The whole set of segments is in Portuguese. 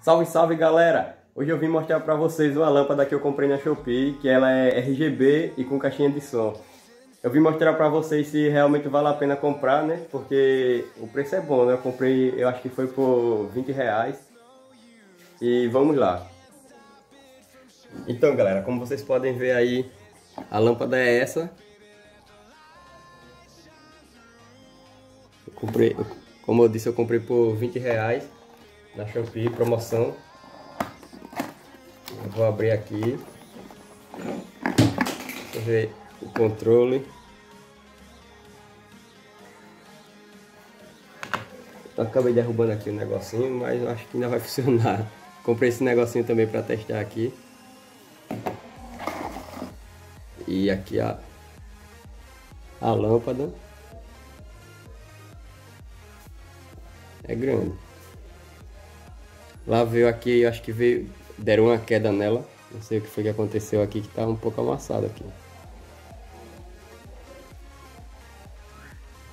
Salve, salve galera! Hoje eu vim mostrar pra vocês uma lâmpada que eu comprei na Shopee, que ela é RGB e com caixinha de som. Eu vim mostrar pra vocês se realmente vale a pena comprar, né? Porque o preço é bom, né? Eu comprei, eu acho que foi por R$20. E vamos lá. Então galera, como vocês podem ver aí, a lâmpada é essa. Como eu disse, eu comprei por R$20 na Shopee, promoção. Eu vou abrir aqui. Deixa eu ver o controle. Eu acabei derrubando aqui o negocinho, mas eu acho que ainda vai funcionar. Comprei esse negocinho também para testar aqui. E aqui a lâmpada. É grande. Lá veio aqui, acho que deram uma queda nela. Não sei o que foi que aconteceu aqui, que tá um pouco amassado aqui.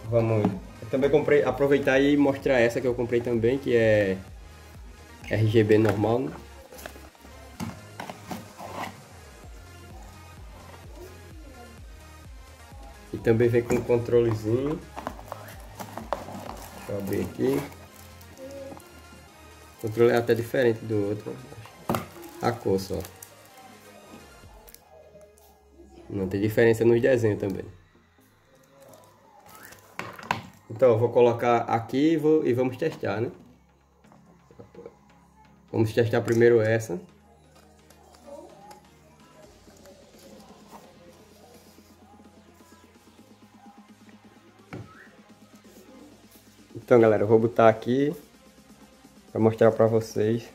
Vamos. Eu também comprei, aproveitar e mostrar essa que eu comprei também, que é RGB normal, né? E também vem com um controlezinho. Deixa eu abrir aqui. O controle é até diferente do outro. A cor só. Não tem diferença nos desenhos também. Então eu vou colocar aqui e vamos testar, né? Vamos testar primeiro essa. Então galera, eu vou botar aqui para mostrar para vocês.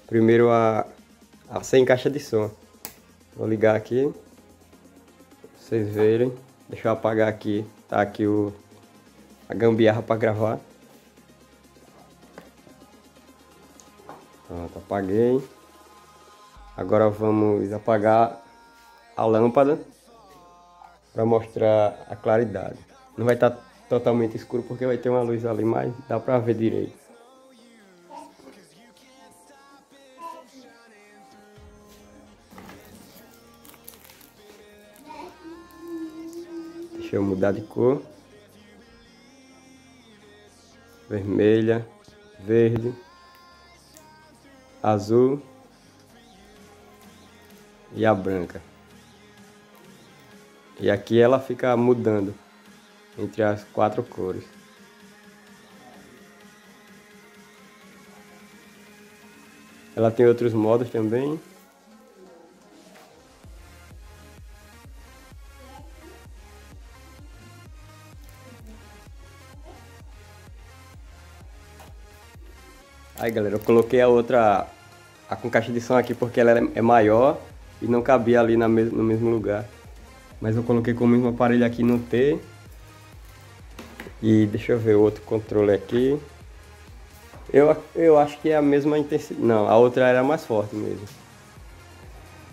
Primeiro sem caixa de som. Vou ligar aqui, pra vocês verem. Deixa eu apagar aqui. Tá aqui a gambiarra para gravar. Pronto, apaguei. Agora vamos apagar a lâmpada para mostrar a claridade. Não vai estar totalmente escuro porque vai ter uma luz ali, mas dá para ver direito. Deixa eu mudar de cor. Vermelha, verde, azul e a branca. E aqui ela fica mudando entre as 4 cores. Ela tem outros modos também. Aí galera, eu coloquei a outra, com caixa de som aqui porque ela é maior e não cabia ali no mesmo lugar. Mas eu coloquei com o mesmo aparelho aqui no T. E deixa eu ver o outro controle aqui. Eu acho que é a mesma intensidade. Não, a outra era mais forte mesmo.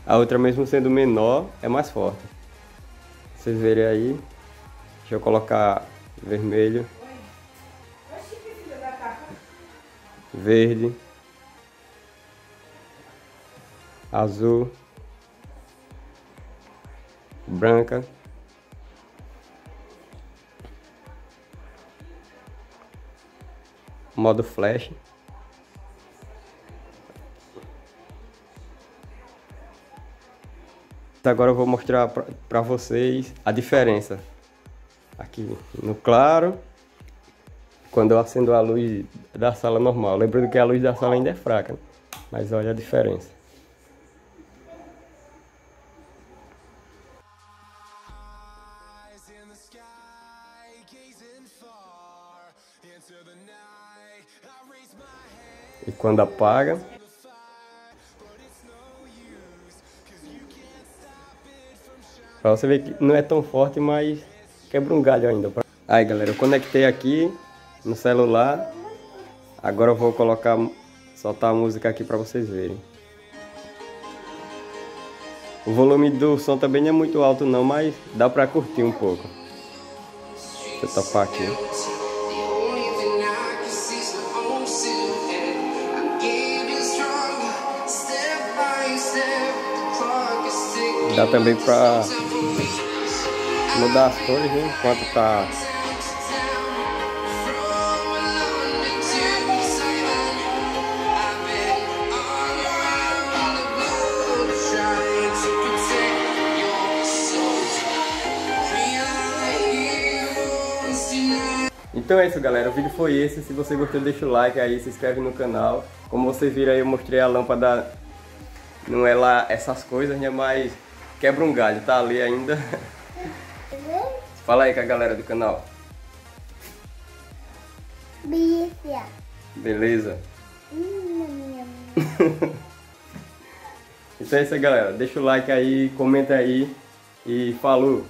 A outra, mesmo sendo menor, é mais forte. Vocês verem aí. Deixa eu colocar vermelho. Verde. Azul. Branca. Modo flash. Agora eu vou mostrar para vocês a diferença aqui no claro, quando eu acendo a luz da sala normal. Lembrando que a luz da sala ainda é fraca, né? Mas olha a diferença. E quando apaga, pra você ver que não é tão forte, mas quebra um galho ainda. Aí galera, eu conectei aqui no celular. Agora eu vou soltar a música aqui pra vocês verem. O volume do som também não é muito alto não, mas dá pra curtir um pouco. Deixa eu tapar aqui. Dá também pra mudar as cores, né? Enquanto tá. Então é isso, galera, o vídeo foi esse. Se você gostou, deixa o like aí, se inscreve no canal. Como vocês viram aí, eu mostrei a lâmpada. Não é lá essas coisas, né? Mas quebra um galho, tá ali ainda. Fala aí com a galera do canal. Beleza? Então é isso aí, galera. Deixa o like aí, comenta aí e falou!